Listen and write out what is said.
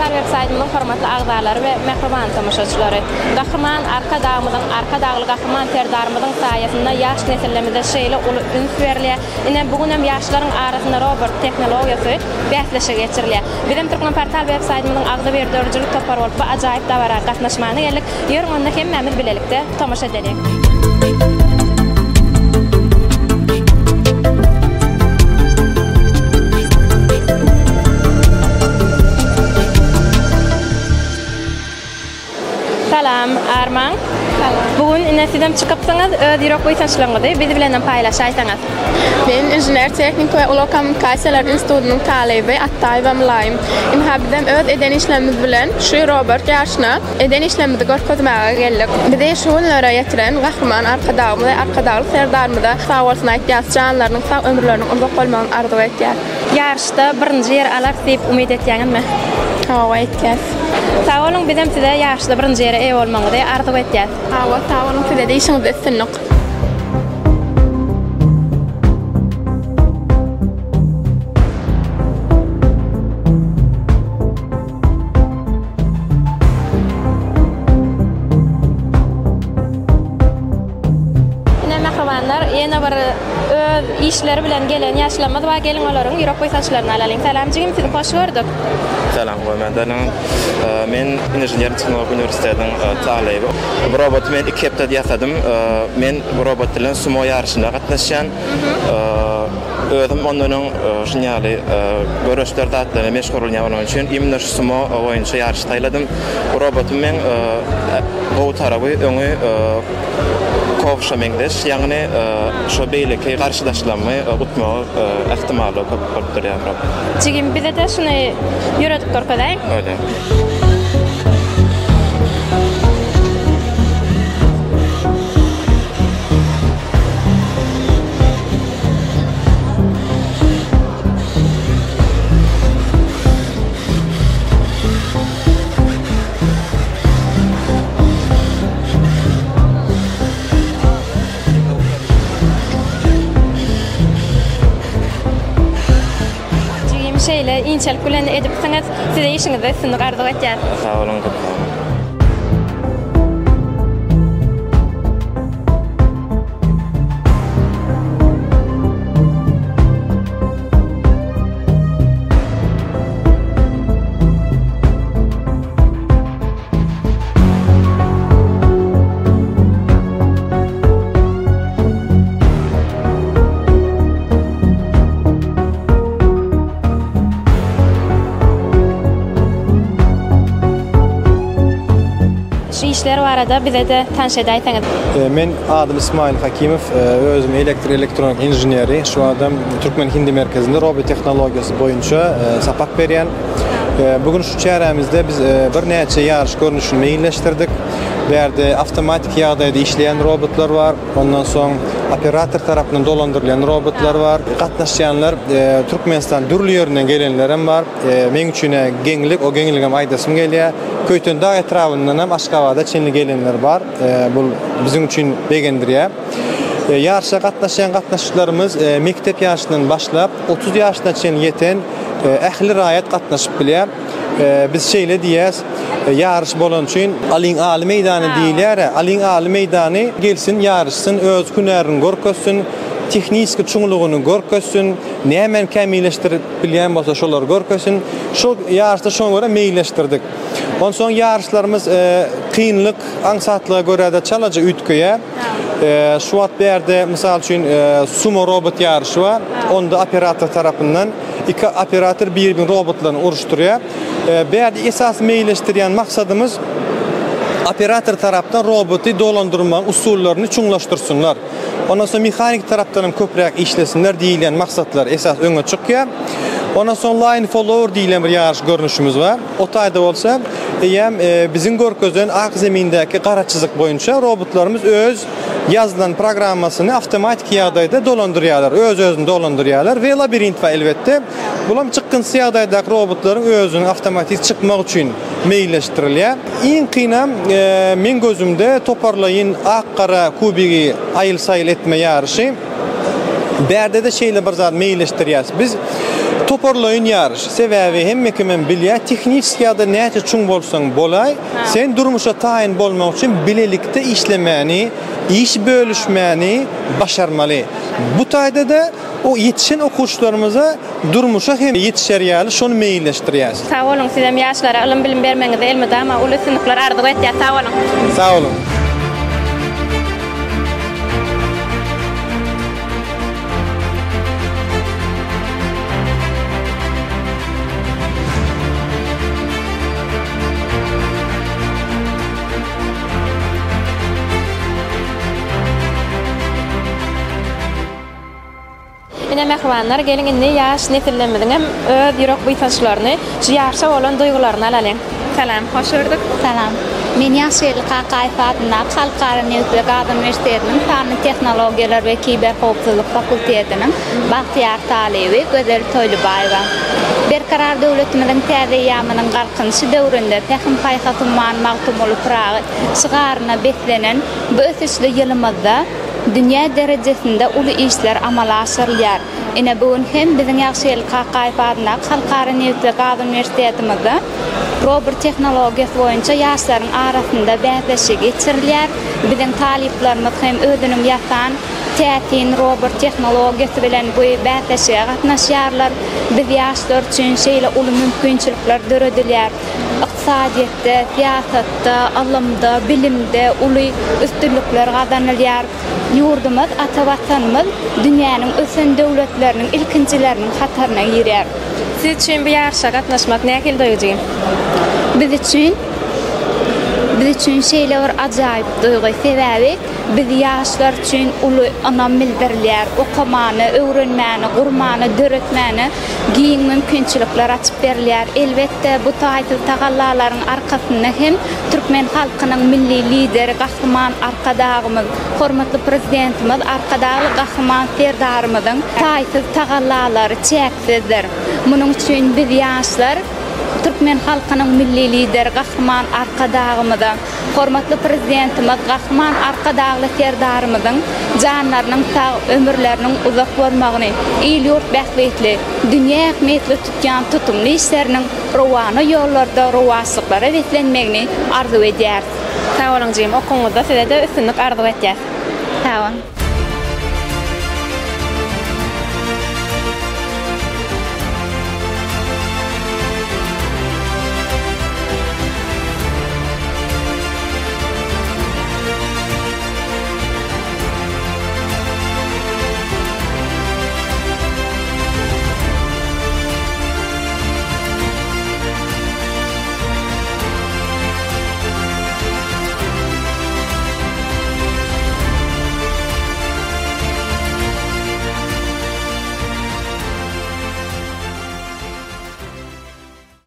Portal websaytymyzyň hormatly agzalary we mehriban tamaşaçylary. Gahryman arka dagly gahryman terdarmyzyň saýasynda ýaş nesillemizde şeýle uly üns berilýär. Ine bugun hem ýaşlaryň arasynda robot teknologiýasy bäsleşe geçirilýär. Bizim Türkmen Portal websaytymyzyň agza berdirjilik topar bolup ajaýyp dawara gatnaşmany geldik. Ýöre onda hemmemiz bilelikde tamaşa edelik. Salam Arman. Salam. Bugün inesinden çıkıpsınız, öz ýürek boýsaçlaryňyzy bizi bilen paýlaşaýsaňyz. Men Injiner Teknik we Uly Kommunikasiýalar Institutynyň talebi Attaýewa Mylaýym. Hem öz eden işlemimiz bilen şu robot ýaşyna eden işlemimizi görkezmäge geldik. Bize şu nöre ýetiren gahryman arka dagly serdarmyda sag bolsun aýtýar, janlarynyň sag ömürleriniň uzak bolmagyny arzu etýär. Ýarşda birinji ýer alar diýip umyt etýäňizmi? Hawa etýär. Sag bolun, bizim size ýarşda birinji ýere eýe bolmagyny arzu etýär. Hawa sag bolun, size de işiňiz etsinlik. Ýene bir öz işleri bilen gelen ýaşlamaz we gelin olaryň ýürek boýsaçlaryny alalyň. Salamjygym, sizi hoş gördük. Salam, men Injiner Teknik Üniversitetiň talebi. Bu roboty men 2 hepde ýasadym. Men bu robot bilen sumo ýarşynda gatnaşýan. Özüm ondan şinýaly görüşler datlaryny meşgul bolýan üçin imni sumo oýunçy ýarşy taýladym. Bu roboty men bu tarapy öňe Kovşa meňdeş, ýagny şo beýleki garşydaşlamy utmagy ähtimaly köp bolup durýar. Jigim bize de şuny ýöredip görkezäň. Öyle. Şeýle inçelik bilen edipsiňiz, size işiňizi etsinlik arzu etýär. Sag bolun. İşler barada bize de tanış edaýsaňyz. Men adym İsmail Hakimow, özüm elektronik injineri. Şu adam Türkmen Hindi merkezinde robot teknologiyası boyunça sapak berýän. Bugün şu çäremizde biz bir näçe ýarış görnüşini meýilleşdirdik. Berde avtomatik ýagdaýda işleyen robotlar var. Ondan soň operator tarapyndan dolandyrılan robotlar var. Gatnaşýanlar Türkmenistan dürli ýerinden gelenler hem var. Men üçin geňlik, o geňligem aýdasym gelýär. Köýtün dağ etrafyndan hem Aşgabatda çenli gelenler var. Bu bizim üçin begendirýär. Ýarşa gatnaşan gatnaşyklarymız mektep ýaşyndan başlap 30 ýaşyna çen ýeten ähli raýat gatnaşyp bilýär. Biz şeýle diýäs, ýarış bolan üçin alyň aly meýdany diýilýär. Alyň aly meýdany gelsin, ýarışsyn, öz hünerini görkezsin, tekniski çuňlugyny görkezsin, näme kämilleşdirip bilýän bolsa şolar görkezsin. Şol ýarışda şoňa görä meýilleşdirdik. Ondan soň ýarışlarymız kynlyk, aňsatlyga görä de çalaja ütkeýär. Şu wagt berde mysal üçin sumo robot ýarşy var. Onda operator tarapyndan iki operator bir robotlaryny uruşdurýar. Berde esas meýilleşdirýän maksadymız operator tarapdan roboty dolandyrma usullaryny çuňlaşdyrsynlar. Ondan soň mehanik tarapdan hem köpräk işlesinler diýilen maksatlar esas öňe çykýar. Ondan soň line follower diýilen bir ýarş görnüşimiz var. O taýda bolsa, bizim görkezden ak zemindäki garaçyzyk boýunça robotlarymız öz yazılan programmasyny avtomatik ýagdaýda dolandyrýarlar, öz-özüni dolandyrýarlar we labirint we elbetde bulam çykyn ýagdaýdaky robotlaryň özüni avtomatik çykmak üçin meýilleşdirilýär. Iň kynam men gözümde toparlaýyn ak-gara kubigi aýyl-saýyl etme ýarşy. Berde de şeýle bir zat meýilleşdirýäs. Biz Toparlayın yarış. Sebebi hem kimen bilýär, teknik ýa-da näçe çuň bolsaň bolay, sen durmuşa taýin bolmak üçin bilelikde işlemäni, iş bölüşmäni başarmaly. Bu taýda da o yetişen okuwçylarymyza durmuşa hem yetişerýäli şonu meýilleşdirýär. Sağ olun, sizem ýaşlara ilim bilim bermeňiz elmede ama uly sınıflar ardyk etýär. Sağ olun. Sağ olun. Ine mehmanlar gelin indi yaş nesillemizin hem öz ýürek bytaşlaryny, şu ýaşa bolan duýgularyny alalyň. Salam, hoş gördük. Salam. Men ýaşylyk Kayfatyna Halkara Newtek Üniversitetiniň Fany Tehnologiýalar we Kiber howpsuzlyk fakultetiniň Bahtyar talebi Gözel Toýlubaýewa. Berkarar döwletimiziň täze ýamynyň garkynçy döwründe täkim paýhatymman magtumly pragy sygaryna betlenen bu ösüşli ýylymyzda dünya derejesinde uly işler amala asyrylýar. Ine bugün hem biziň ýaşylyk Kayfatyna Halkara Newtek Üniversitetimizde robot tehnologiyası boýunça ýaşlaryň arasynda bähsleşe geçirilýär. Biziň taliplerimiz hem ödünüm ýatan tätin robot tehnologiyasy bilen bu bähsleşe gatnaşýarlar. Biz ýaşlar üçin şeýle uly mümkinçilikler döredilýär. Iqtisadiýetde, siýasatda, alymda, bilimde uly üstünlikler gazanylýar. Ýurdumyz, ata watanymyz dünýäniň ösen döwletleriniň ilkinjileriniň hataryna girýär. Siz üçin bu ýarşa gatnaşmak nähil doýugy? Biz üçün şeýle bir ajaýyp duýgy, sebebi biz ýaşlar üçin uly anam bildirilýär, okumany, öwrenmäni, gurmany, döretmäni giň mümkinçilikler açyp berilýär. Elbetde bu taýsyz tagallalaryň arkasynda hem türkmen halkynyň milli lideri, gahryman arkadagymyz, hormatly prezidentimiz, arkadagy gahryman serdarymyzyň taýsyz tagallalary çäksizdir. Munyň üçin biz ýaşlar türkmen halkynyň milli lideri, gahryman arkadagymyza, hormatly prezidentimiz, gahryman arkadagy serdarymyzyň janlarynyň sag ömürleriniň uzak bolmagyny, ýurt bähbetli, dünýä ähmiýetli tutýan tutumly işleriniň rowany ýollarda rowaçlyklara betlenmegini arzu edýär. Sağ olun, okuňyzda size de üstünlik arzu etýär. Sağ olun.